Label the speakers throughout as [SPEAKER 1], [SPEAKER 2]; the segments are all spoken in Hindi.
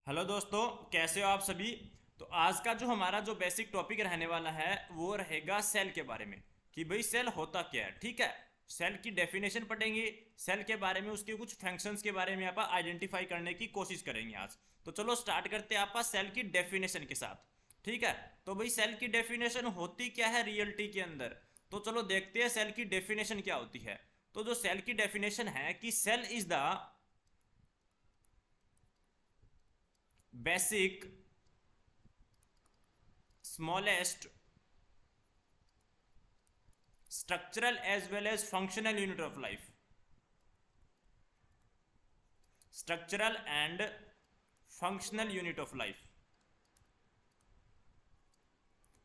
[SPEAKER 1] हेलो दोस्तों, कैसे हो आप सभी। तो आज का जो हमारा जो बेसिक टॉपिक रहने वाला है वो रहेगा सेल के बारे में कि भाई सेल होता क्या है। ठीक है, सेल की डेफिनेशन पढ़ेंगे, सेल के बारे में उसके कुछ फंक्शंस के बारे में आप आइडेंटिफाई करने की कोशिश करेंगे आज। तो चलो स्टार्ट करते हैं आपका सेल की डेफिनेशन के साथ। ठीक है, तो भाई सेल की डेफिनेशन होती क्या है रियलिटी के अंदर। तो चलो देखते हैं सेल की डेफिनेशन क्या होती है। तो जो सेल की डेफिनेशन है कि cell is the basic smallest structural as well as functional unit of life, structural and functional unit of life,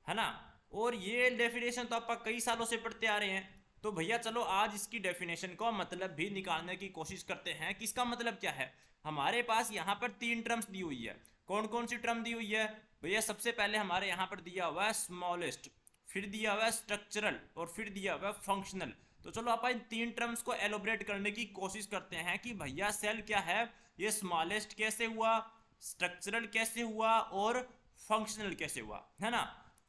[SPEAKER 1] है ना। और ये डेफिनेशन तो आप कई सालों से पढ़ते आ रहे हैं। तो भैया चलो आज इसकी डेफिनेशन को मतलब भी निकालने की कोशिश करते हैं कि इसका मतलब क्या है। हमारे पास यहाँ पर तीन टर्म्स दी हुई है। कौन कौन सी टर्म दी हुई है भैया? सबसे पहले हमारे यहाँ पर दिया हुआ है स्मॉलेस्ट, फिर दिया हुआ है स्ट्रक्चरल और फिर दिया हुआ है फंक्शनल। तो चलो आप इन तीन टर्म्स को एलोबरेट करने की कोशिश करते हैं कि भैया सेल क्या है, ये स्मॉलेस्ट कैसे हुआ, स्ट्रक्चरल कैसे हुआ और फंक्शनल कैसे हुआ, है ना।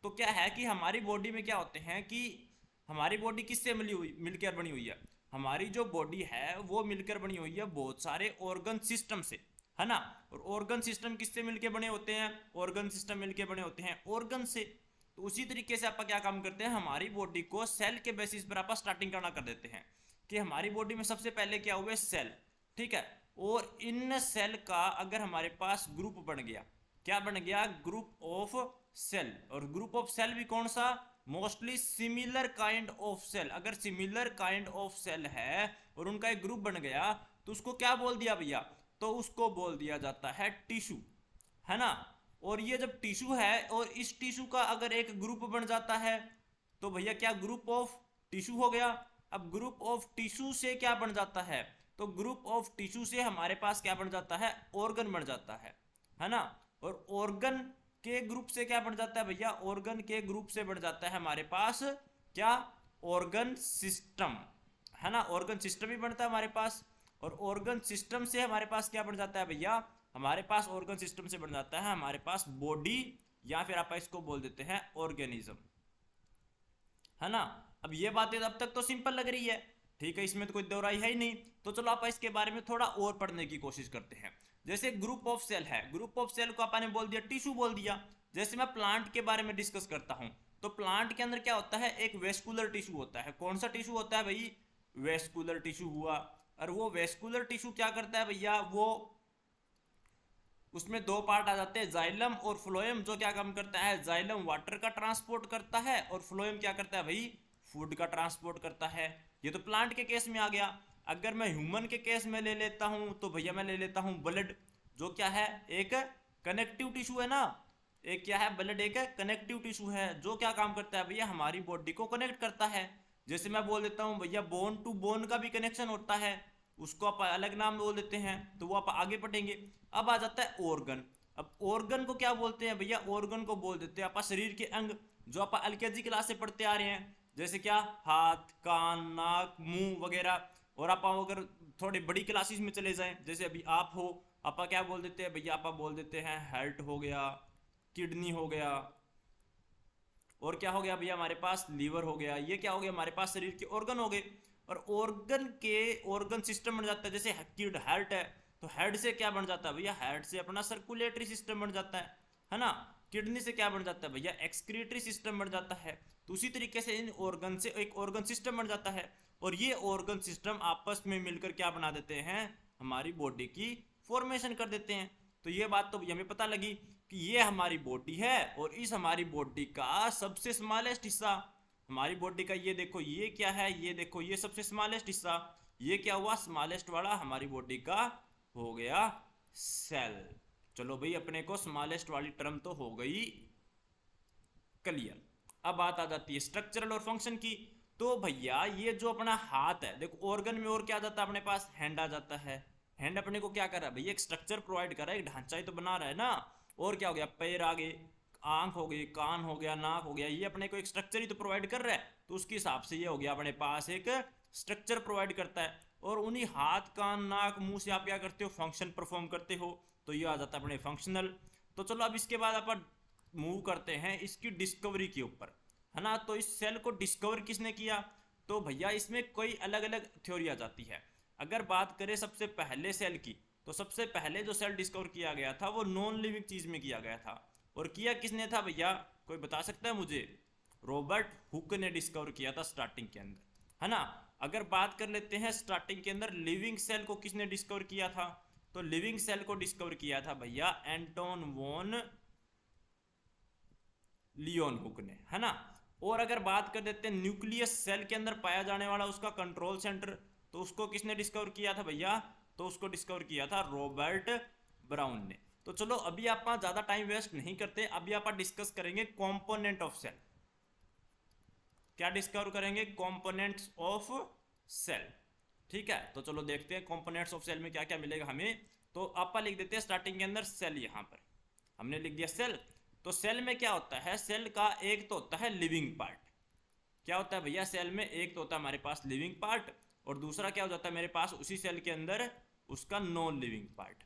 [SPEAKER 1] तो क्या है कि हमारी बॉडी में क्या होते हैं कि हमारी बॉडी किससे मिलकर बनी हुई है। हमारी जो बॉडी है वो मिलकर बनी हुई है बहुत सारे ऑर्गन सिस्टम से, है ना। और ऑर्गन सिस्टम किससे मिलकर बने होते हैं? ऑर्गन सिस्टम मिलकर बने होते हैं ऑर्गन से। तो उसी तरीके से आप क्या काम करते हैं, हमारी बॉडी को सेल के बेसिस पर आप स्टार्टिंग करना कर देते हैं कि हमारी बॉडी में सबसे पहले क्या हुए सेल। ठीक है, और इन सेल का अगर हमारे पास ग्रुप बन गया, क्या बन गया? Group of cell. और ग्रुप ऑफ सेल भी कौन सा? Mostly similar kind of cell. अगर सिमिलर काइंड ऑफ सेल है और उनका एक ग्रुप बन गया तो उसको क्या बोल दिया भैया? तो उसको बोल दिया जाता है टिश्यू, है ना। और ये जब टिश्यू है और इस टिश्यू का अगर एक ग्रुप बन जाता है तो भैया क्या ग्रुप ऑफ टिश्यू हो गया। अब ग्रुप ऑफ टिश्यू से क्या बन जाता है? तो ग्रुप ऑफ टिश्यू से हमारे पास क्या बन जाता है? ऑर्गन बन जाता है ना। और ऑर्गन के ग्रुप से क्या बन जाता है भैया? ऑर्गन के ग्रुप से बन जाता है हमारे पास क्या? ऑर्गन सिस्टम, है ना। ऑर्गन सिस्टम भी बनता है हमारे पास। और ऑर्गन सिस्टम से हमारे पास क्या बन जाता है भैया? हमारे पास ऑर्गन सिस्टम से बन जाता है हमारे पास बॉडी, या फिर आप इसको बोल देते हैं ऑर्गेनिज्म, है ना। अब ये बातें अब तक तो सिंपल लग रही है, ठीक है, इसमें तो कोई दोहराई है ही नहीं। तो चलो आप इसके बारे में थोड़ा और पढ़ने की कोशिश करते हैं। जैसे ग्रुप ऑफ सेल है, ग्रुप ऑफ सेल को आपने बोल दिया टिश्यू बोल दिया। जैसे मैं प्लांट के बारे में डिस्कस करता हूं तो प्लांट के अंदर क्या होता है? एक वेस्कुलर टिश्यू होता है। कौन सा टिश्यू होता है भाई? वेस्कुलर टिश्यू हुआ। और वो वेस्कुलर टिश्यू क्या करता है भैया? वो उसमें दो पार्ट आ जाते हैं, जाइलम और फ्लोएम। जो क्या काम करता है? जाइलम वाटर का ट्रांसपोर्ट करता है और फ्लोएम क्या करता है भाई? फूड का ट्रांसपोर्ट करता है। ये तो प्लांट के केस में आ गया। अगर मैं ह्यूमन के केस में ले लेता हूं तो भैया मैं ले लेता हूं ब्लड, जो क्या है? एक कनेक्टिव टिश्यू है ना। एक क्या है? ब्लड एक कनेक्टिव टिश्यू है जो क्या काम करता है भैया? हमारी बॉडी को कनेक्ट करता है। जैसे मैं बोल देता हूं भैया बोन टू बोन का भी कनेक्शन होता है, उसको आप अलग नाम बोल देते हैं, तो वो आप आगे पढ़ेंगे। अब आ जाता है ऑर्गन। अब ऑर्गन को क्या बोलते हैं भैया? ऑर्गन को बोल देते हैं आप शरीर के अंग, जो आप एलकेजी क्लास से पढ़ते आ रहे हैं। जैसे क्या? हाथ, कान, नाक, मुंह वगैरह। और आप अगर थोड़ी बड़ी क्लासेस में चले जाएं, जैसे अभी आप हो, आप क्या बोल देते हैं भैया? आप बोल देते हैं हार्ट हो गया, किडनी हो गया, और क्या हो गया भैया हमारे पास? लीवर हो गया। ये क्या हो गया? हमारे पास शरीर के ऑर्गन हो गए। और ऑर्गन के ऑर्गन सिस्टम बन जाता है। जैसे किड हार्ट है तो हेड से क्या बन जाता है भैया? हेड से अपना सर्कुलेटरी सिस्टम बन जाता है ना। किडनी से क्या बन जाता है भैया? एक्सक्रीटरी सिस्टम बन जाता है। तो उसी तरीके से इन ऑर्गन से एक ऑर्गन सिस्टम बन जाता है। और ये ऑर्गन सिस्टम आपस में मिलकर क्या बना देते हैं? हमारी बॉडी की फॉर्मेशन कर देते हैं। तो ये बात तो हमें पता लगी कि ये हमारी बॉडी है और इस हमारी बॉडी का सबसे स्मॉलेस्ट हिस्सा, हमारी बॉडी का ये देखो, ये क्या है? ये देखो, ये सबसे स्मॉलेस्ट हिस्सा, ये क्या हुआ? स्मॉलेस्ट वाला हमारी बॉडी का हो गया सेल। चलो भाई, अपने को स्मॉलेस्ट वाली टर्म तो हो गई क्लियर। अब बात आ जाती है स्ट्रक्चरल और फंक्शन की। तो भैया ये जो अपना हाथ है, देखो ऑर्गन में और क्या आ जाता है अपने पास? हैंड आ जाता है। हैंड अपने को क्या कर रहा है भैया? एक स्ट्रक्चर प्रोवाइड कर रहा है, एक ढांचा ही तो बना रहा है ना। और क्या हो गया? पैर आ गए, आंख हो गई, कान हो गया, नाक हो गया, ये अपने को एक स्ट्रक्चर ही तो प्रोवाइड कर रहा है। तो उसके हिसाब से ये हो गया अपने पास एक स्ट्रक्चर प्रोवाइड करता है। और उन्हीं हाथ कान नाक मुंह से आप क्या करते हो, फंक्शन परफॉर्म करते हो, तो ये आ जाता है अपने फंक्शनल। तो चलो अब इसके बाद अपन मूव करते हैं इसकी डिस्कवरी के ऊपर, है ना। तो इस सेल को डिस्कवर किसने किया, तो भैया इसमें कई अलग अलग थ्योरी आ जाती है। अगर बात करें सबसे पहले सेल की, तो सबसे पहले जो सेल डिस्कवर किया गया था वो नॉन लिविंग चीज में किया गया था, और किया किसने था भैया, कोई बता सकता है मुझे? रॉबर्ट हुक ने डिस्कवर किया था स्टार्टिंग के अंदर, है ना। अगर बात कर लेते हैं स्टार्टिंग के अंदर लिविंग सेल को किसने डिस्कवर किया था, तो लिविंग सेल को डिस्कवर किया था भैया एंटोन वॉन लियोनहुक ने, है ना। और अगर बात कर देते हैं न्यूक्लियस सेल के अंदर पाया जाने वाला उसका कंट्रोल सेंटर, तो उसको किसने डिस्कवर किया था भैया, तो उसको डिस्कवर किया था रॉबर्ट ब्राउन ने। तो चलो अभी आप ज्यादा टाइम वेस्ट नहीं करते, अभी आप डिस्कस करेंगे कंपोनेंट ऑफ सेल। क्या डिस्कवर करेंगे, कंपोनेंट्स ऑफ सेल, ठीक है। तो चलो देखते हैं कंपोनेंट्स ऑफ सेल में क्या क्या मिलेगा हमें। तो आप लिख देते हैं स्टार्टिंग के अंदर सेल, यहां पर हमने लिख दिया सेल। तो सेल में क्या होता है, सेल का एक तो होता है लिविंग पार्ट। क्या होता है भैया सेल में, एक तो होता है हमारे पास लिविंग पार्ट, और दूसरा क्या हो जाता है मेरे पास उसी सेल के अंदर उसका नॉन लिविंग पार्ट,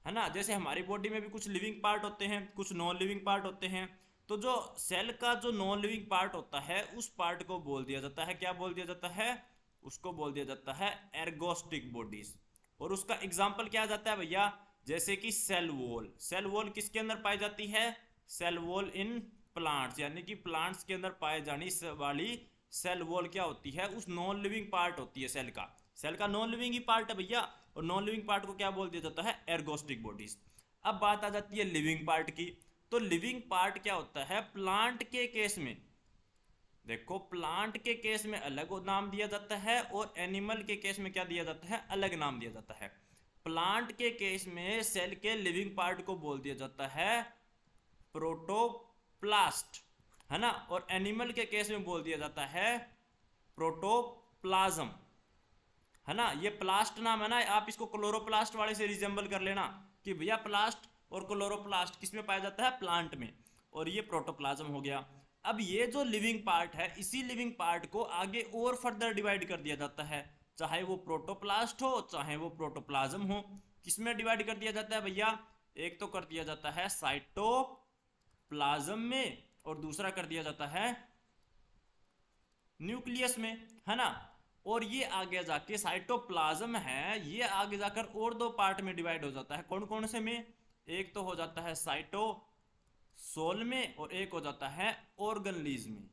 [SPEAKER 1] है ना। जैसे हमारी बॉडी में भी कुछ लिविंग पार्ट होते हैं, कुछ नॉन लिविंग पार्ट होते हैं। तो जो सेल का जो नॉन लिविंग पार्ट होता है उस पार्ट को बोल दिया जाता है, क्या बोल दिया जाता है, उसको बोल दिया जाता है एर्गोस्टिक बॉडीज। और उसका एग्जाम्पल क्या आ जाता है भैया, जैसे कि सेल वॉल। सेल वॉल किसके अंदर पाई जाती है, सेल वॉल इन प्लांट्स, यानी कि प्लांट्स के अंदर पाए जाने वाली सेल वॉल क्या होती है, उस नॉन लिविंग पार्ट होती है सेल का। सेल का नॉन लिविंग ही पार्ट है भैया, और नॉन लिविंग पार्ट को क्या बोल दिया जाता है, एर्गोस्टिक बॉडीज। अब बात आ जाती है लिविंग पार्ट की। तो लिविंग पार्ट क्या होता है, प्लांट के केस में देखो, प्लांट के केस में अलग नाम दिया जाता है, और एनिमल के केस में क्या दिया जाता है, अलग नाम दिया जाता है। प्लांट के केस में सेल के लिविंग पार्ट को बोल दिया जाता है प्रोटोप्लास्ट, है ना। और एनिमल के केस में बोल दिया जाता है प्रोटोप्लाज्म, है ना। ये प्लास्ट नाम है ना, आप इसको क्लोरोप्लास्ट वाले से रिजेंबल कर लेना कि भैया प्लास्ट और क्लोरोप्लास्ट किसमें पाया जाता है, प्लांट में, और ये प्रोटोप्लाज्म हो गया। अब ये जो लिविंग पार्ट है, इसी लिविंग पार्ट को आगे और फर्दर डिवाइड कर दिया जाता है, चाहे वो प्रोटोप्लास्ट हो चाहे वो प्रोटोप्लाज्म हो। किसमें डिवाइड कर दिया जाता है भैया, एक तो कर दिया जाता है साइटोप्लाज्म में, और दूसरा कर दिया जाता है न्यूक्लियस में, है ना। और ये आगे जाके साइटोप्लाज्म है, ये आगे जाकर और दो पार्ट में डिवाइड हो जाता है। कौन कौन से में, एक तो हो जाता है साइटोसोल में, और एक हो जाता है ऑर्गनलीज में,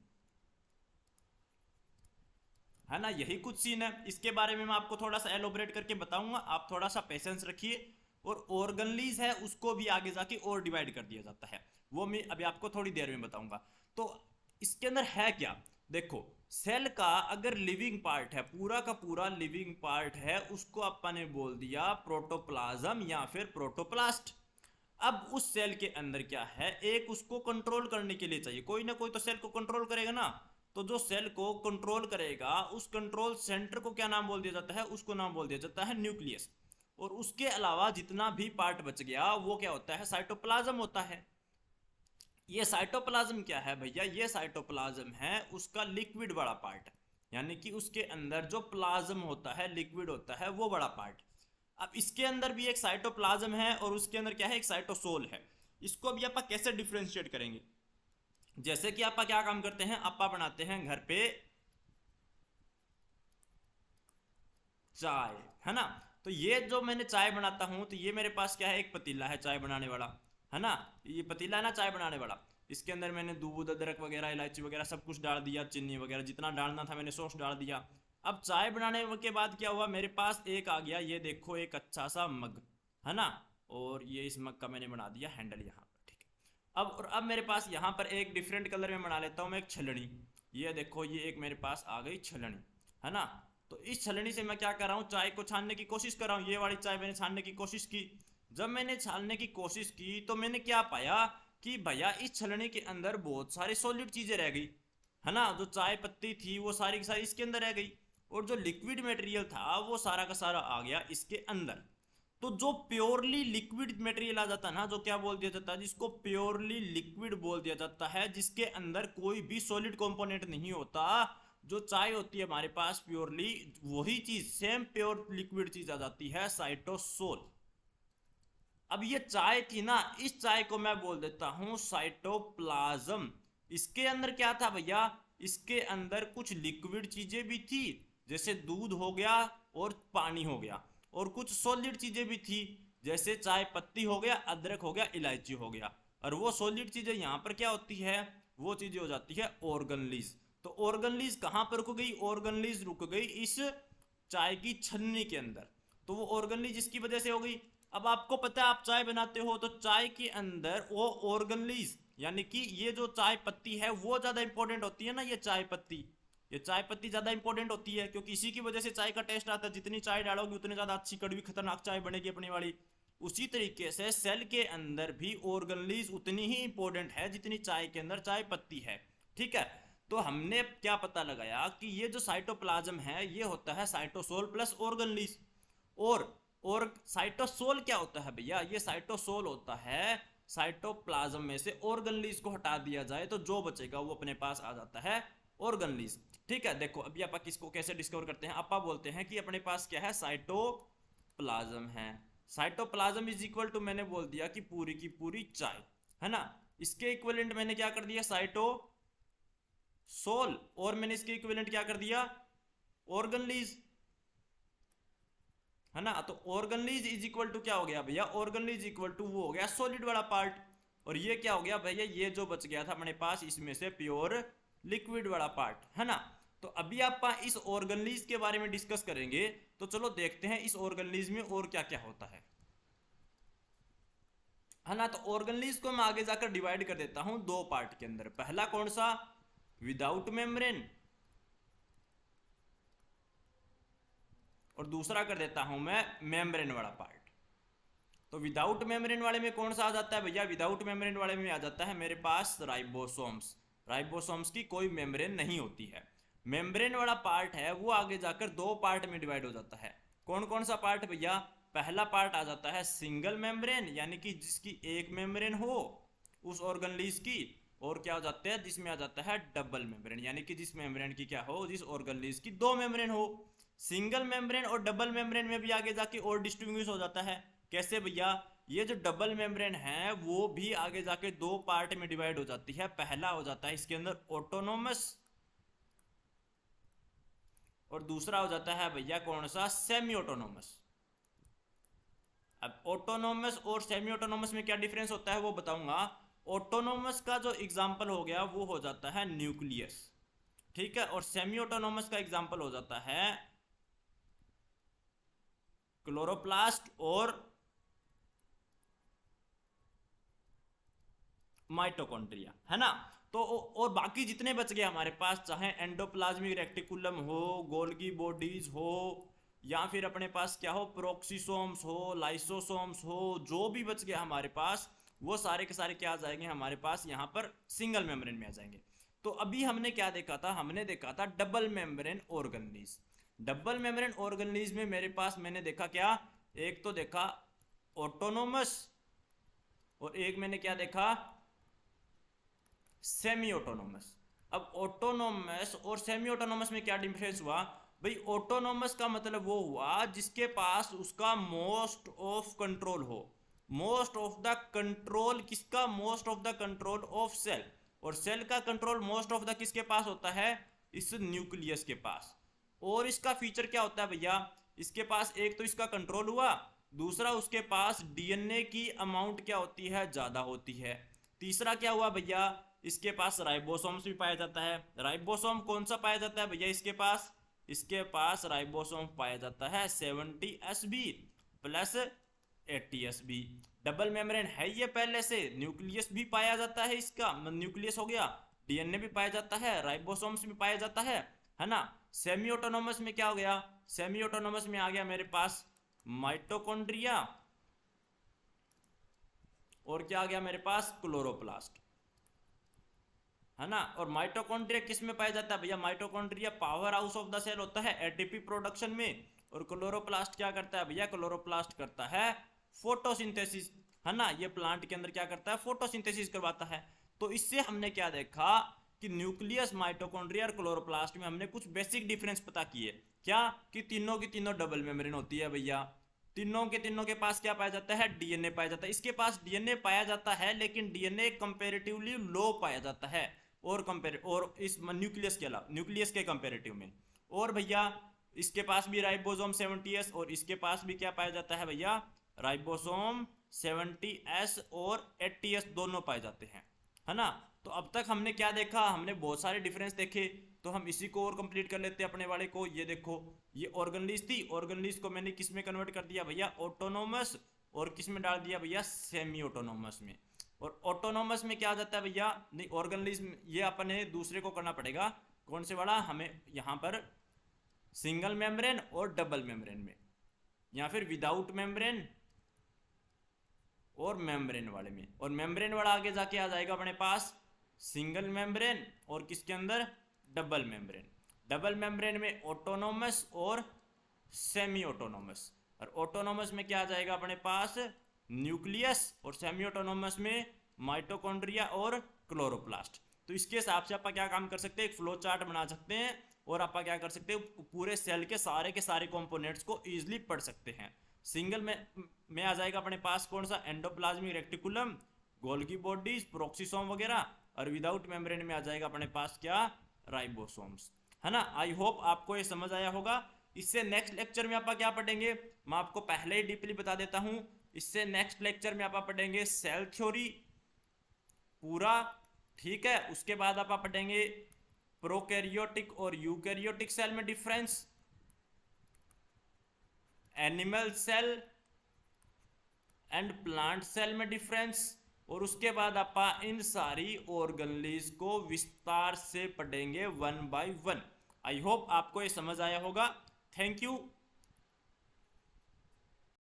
[SPEAKER 1] है ना। यही कुछ सीन है, इसके बारे में मैं आपको थोड़ा सा एलोबरेट करके बताऊंगा, आप थोड़ा सा पेशेंस रखिए। और ऑर्गनलीज है उसको भी आगे जाके और डिवाइड कर दिया जाता है, वो मैं अभी आपको थोड़ी देर में बताऊंगा। तो इसके अंदर है क्या, देखो सेल का अगर लिविंग पार्ट है, पूरा का पूरा लिविंग पार्ट है, उसको अपन ने बोल दिया प्रोटोप्लाज्म या फिर प्रोटोप्लास्ट। अब उस सेल के अंदर क्या है, एक उसको कंट्रोल करने के लिए चाहिए, कोई ना कोई तो सेल को कंट्रोल करेगा ना। तो जो सेल को कंट्रोल करेगा उस कंट्रोल सेंटर को क्या नाम बोल दिया जाता है, उसको नाम बोल दिया जाता है न्यूक्लियस। और उसके अलावा जितना भी पार्ट बच गया वो क्या होता है, साइटोप्लाज्म होता है। ये साइटोप्लाज्म क्या है भैया, ये साइटोप्लाज्म है उसका लिक्विड वाला पार्ट, यानी कि उसके अंदर जो प्लाज्म होता है, लिक्विड होता है, वो बड़ा पार्ट। अब इसके अंदर भी एक साइटोप्लाज्म है और उसके अंदर क्या है, एक साइटोसोल है। इसको भी आप कैसे डिफ्रेंशिएट करेंगे, जैसे कि आप क्या काम करते हैं, आप बनाते हैं घर पे चाय, है ना। तो ये जो मैंने चाय बनाता हूं, तो ये मेरे पास क्या है, एक पतीला है चाय बनाने वाला, है ना। ये पतीला है ना चाय बनाने वाला, इसके अंदर मैंने दूध अदरक वगैरह इलायची वगैरह सब कुछ डाल दिया, चीनी वगैरह जितना डालना था मैंने सॉस डाल दिया। अब चाय बनाने के बाद क्या हुआ, मेरे पास एक आ गया, ये देखो एक अच्छा सा मग, है ना। और ये इस मग का मैंने बना दिया हैंडल यहाँ पर, ठीक है। अब मेरे पास यहाँ पर एक डिफरेंट कलर में बना लेता हूँ मैं एक छलनी, ये देखो ये एक मेरे पास आ गई छलनी, है ना। तो इस छलनी से मैं क्या कर रहा हूँ, चाय को छानने की कोशिश कर रहा हूँ। ये वाली चाय मैंने छानने की कोशिश की, जब मैंने छानने की कोशिश की तो मैंने क्या पाया कि भैया इस छलनी के अंदर बहुत सारी सॉलिड चीजें रह गई, है ना। जो चाय पत्ती थी वो सारी की सारी इसके अंदर रह गई, और जो लिक्विड मटेरियल था वो सारा का सारा आ गया इसके अंदर। तो जो प्योरली लिक्विड मटेरियल आ जाता है ना, जो क्या बोल दिया जाता है, जिसको प्योरली लिक्विड बोल दिया जाता है, जिसके अंदर कोई भी सॉलिड कंपोनेंट नहीं होता, जो चाय होती है हमारे पास प्योरली वही चीज, सेम प्योर लिक्विड चीज आ जाती है साइटोसोल। अब ये चाय थी ना, इस चाय को मैं बोल देता हूं साइटोप्लाज्म। इसके अंदर क्या था भैया, इसके अंदर कुछ लिक्विड चीजें भी थी, जैसे दूध हो गया और पानी हो गया, और कुछ सॉलिड चीजें भी थी, जैसे चाय पत्ती हो गया, अदरक हो गया, इलायची हो गया। और वो सॉलिड चीजें यहां पर क्या होती है, वो चीजें हो जाती है ऑर्गनलीज। तो ऑर्गनलीज कहां पर रुक गई, ऑर्गनलीज रुक गई इस चाय की छन्नी के अंदर। तो वो ऑर्गनलीज इसकी वजह से हो गई। अब आपको पता है आप चाय बनाते हो तो चाय के अंदर वो ऑर्गनलीज यानी कि ये जो चाय पत्ती है वो ज्यादा इंपॉर्टेंट होती है ना, ये चाय पत्ती ज्यादा इंपॉर्टेंट होती है, क्योंकि इसी की वजह से चाय का टेस्ट आता है। जितनी चाय डालोगे उतनी ज्यादा अच्छी कड़वी खतरनाक चाय बनेगी अपनी वाली। उसी तरीके से सेल के अंदर भी ऑर्गनलीज उतनी ही इंपॉर्टेंट है जितनी चाय के अंदर चाय पत्ती है। ठीक है, तो हमने क्या पता लगाया कि ये जो साइटोप्लाज्म है ये होता है साइटोसोल प्लस ऑर्गनलीज। और साइटोसोल क्या होता है भैया, ये साइटोसोल होता है साइटोप्लाज्म में से ऑर्गनलीज को हटा दिया जाए तो जो बचेगा वो अपने पास आ जाता है ऑर्गनलीज। ठीक है, देखो अभी आप किसको कैसे डिस्कवर करते हैं। आप बोलते हैं कि अपने पास क्या है, साइटोप्लाज्म है। साइटोप्लाज्म इज इक्वल टू, मैंने बोल दिया कि पूरी की पूरी चाय है ना, इसके इक्विवेलेंट मैंने क्या कर दिया साइटोसोल, और मैंने इसके इक्विवेलेंट क्या कर दिया ऑर्गनलीज, है ना। तो ऑर्गनलीज इज इक्वल टू क्या हो गया भैया, ऑर्गनलीज इक्वल टू वो हो गया सॉलिड वाला पार्ट, और ये क्या हो गया भैया, ये जो बच गया था अपने पास इसमें से प्योर लिक्विड वाला पार्ट, है ना। तो अभी आप इस ऑर्गनलीज के बारे में डिस्कस करेंगे, तो चलो देखते हैं इस ऑर्गनलीज में और क्या क्या होता है ना। तो ऑर्गनलीज को मैं आगे जाकर डिवाइड कर देता हूं दो पार्ट के अंदर। पहला कौन सा, विदाउट मेम्ब्रेन, और दूसरा कर देता हूं मैं मेम्ब्रेन वाला पार्ट। तो विदाउट मेम्ब्रेन वाले में कौन सा आ जाता है भैया, विदाउट मेम्ब्रेन वाले में आ जाता है मेरे पास राइबोसोम्स। राइबोसोम्स की कोई मेम्ब्रेन नहीं होती है। मेम्ब्रेन वाला पार्ट है वो आगे जाकर दो पार्ट में डिवाइड हो जाता है। कौन कौन सा पार्ट भैया, पहला पार्ट आ जाता है सिंगल मेम्ब्रेन, यानी कि जिसकी एक मेम्ब्रेन हो उस ऑर्गनलीज की, और क्या हो जाता है जिसमें आ जाता है डबल मेम्ब्रेन, यानी कि जिस मेम्ब्रेन की क्या हो, जिस ऑर्गनलीज की दो मेम्ब्रेन हो। सिंगल मेम्ब्रेन और डबल मेम्ब्रेन में भी आगे जाके और डिस्टिंग्विश हो जाता है। कैसे भैया, ये जो डबल मेम्ब्रेन है वो भी आगे जाके दो पार्ट में डिवाइड हो जाती है। पहला हो जाता है इसके अंदर ऑटोनोमस, और दूसरा हो जाता है भैया कौन सा, सेमी ऑटोनोमस। अब ऑटोनोमस और सेमी ऑटोनोमस में क्या डिफरेंस होता है वो बताऊंगा। ऑटोनोमस का जो एग्जांपल हो गया वो हो जाता है न्यूक्लियस, ठीक है, और सेमी ऑटोनोमस का एग्जांपल हो जाता है क्लोरोप्लास्ट और माइटोकॉन्ड्रिया, है ना। तो और बाकी जितने बच गए हमारे पास, चाहे एंडोप्लाज्मिक रेक्टिकुलम हो, गोल्गी बॉडीज हो, या फिर अपने पास क्या हो, प्रोक्सीसोम्स हो, लाइसोसोम्स हो, जो भी बच गया हमारे पास वो सारे के सारे क्या आ जाएंगे हमारे पास यहाँ पर सिंगल मेम्ब्रेन में आ जाएंगे। तो अभी हमने क्या देखा था, हमने देखा था double membrane organelles. Double membrane organelles में मेरे पास मैंने देखा क्या, एक तो देखा ऑटोनोमस, और एक मैंने क्या देखा, सेमी ऑटोनोमस। अब ऑटोनोमस और सेमी ऑटोनोमस में क्या डिफरेंस हुआ भाई, ऑटोनोमस का मतलब वो हुआ जिसके पास उसका मोस्ट ऑफ कंट्रोल हो। मोस्ट ऑफ द कंट्रोल किसका, most of the control of cell, और सेल का कंट्रोल मोस्ट ऑफ द किसके पास होता है, इस न्यूक्लियस के पास। और इसका फीचर क्या होता है भैया, इसके पास एक तो इसका कंट्रोल हुआ, दूसरा उसके पास डीएनए की अमाउंट क्या होती है, ज्यादा होती है। तीसरा क्या हुआ भैया, इसके पास राइबोसोम्स भी पाया जाता है। राइबोसोम कौन सा पाया जाता है भैया, इसके पास राइबोसोम पाया जाता है 70Sb plus 80Sb। Double membrane है ये पहले से, न्यूक्लियस भी पाया जाता है इसका, न्यूक्लियस हो गया, डीएनए भी पाया जाता है, राइबोसोम्स भी पाया जाता है ना। सेमी ऑटोनोमस में क्या हो गया, सेमी ऑटोनोमस में आ गया मेरे पास माइटोकॉन्ड्रिया, और क्या आ गया मेरे पास, क्लोरोप्लास्ट, है ना। और माइटोकॉन्ड्रिया किस में पाया जाता है भैया, mitochondria power house of the cell होता है एटीपी प्रोडक्शन में, और क्लोरोप्लास्ट क्या करता है भैया, क्लोरोप्लास्ट करता है फोटोसिंथेसिस, है ना। ये प्लांट के अंदर क्या करता है, फोटोसिंथेसिस करवाता है। तो इससे हमने क्या देखा कि न्यूक्लियस, माइटोकॉन्ड्रिया और क्लोरोप्लास्ट में हमने कुछ बेसिक डिफरेंस पता किए। क्या? कि तीनों की तीनों डबल मेम्ब्रेन होती है भैया। तीनों के पास क्या पाया जाता है? डीएनए पाया जाता है। इसके पास डीएनए पाया जाता है, लेकिन डीएनए कंपैरेटिवली लो पाया जाता है और इस न्यूक्लियस के अलावा, न्यूक्लियस के कंपैरेटिव में। और भैया इसके पास भी राइबोसोम 70s और इसके पास भी क्या पाया जाता है भैया? राइबोसोम 70s और 80s दोनों पाए जाते हैं, है ना। तो अब तक हमने क्या देखा? हमने बहुत सारे डिफरेंस देखे। तो हम इसी को और कंप्लीट कर लेते हैं अपने वाले को। ये देखो, ये ऑर्गेनलीज थी। ऑर्गेनलीज को मैंने किस में कन्वर्ट कर दिया भैया? ऑटोनोमस। और किस में डाल दिया भैया? सेमी ऑटोनोमस में। और ऑटोनोमस में क्या आ जाता है भैया? नहीं, ऑर्गेनलीज ये अपने दूसरे को करना पड़ेगा। कौन से वाला? हमें यहाँ पर सिंगल मेम्ब्रेन और डबल मेम्ब्रेन में, या फिर विदाउट मेम्ब्रेन और मेम्ब्रेन वाले में। और मेम्ब्रेन वाला आगे जाके आ जाएगा अपने पास सिंगल मेम्ब्रेन और किसके अंदर? Double membrane. डबल मेम्ब्रेन में ऑटोनोमस और सेमी ऑटोनोमस। और ऑटोनोमस में क्या आ जाएगा अपने पास? न्यूक्लियस। और सेमी ऑटोनोमस में माइटोकॉन्ड्रिया और क्लोरोप्लास्ट। तो इसके हिसाब से आप क्या काम कर सकते हैं? एक फ्लो चार्ट बना सकते हैं और आप क्या कर सकते हैं? पूरे सेल के सारे कंपोनेंट्स को इजीली पढ़ सकते हैं। सिंगल में आ जाएगा अपने पास कौन सा? एंडोप्लाज्मिक रेक्टिकुलम, गोल्गी बॉडीज, प्रोक्सीसोम वगैरह। और विदाउट मेम्ब्रेन में आ जाएगा अपने पास क्या? राइबोसोम्स, है ना। आई होप आपको ये समझ आया होगा। इससे नेक्स्ट लेक्चर में आप क्या पढ़ेंगे, मैं आपको पहले ही डीपली बता देता हूं। इससे नेक्स्ट लेक्चर में आप पढ़ेंगे सेल थ्योरी पूरा, ठीक है। उसके बाद आप पढ़ेंगे प्रोकैरियोटिक और यूकैरियोटिक सेल में difference, animal cell and plant cell में डिफरेंस। और उसके बाद आप इन सारी ऑर्गेनलीज को विस्तार से पढ़ेंगे 1 by 1। आई होप आपको ये समझ आया होगा। Thank you.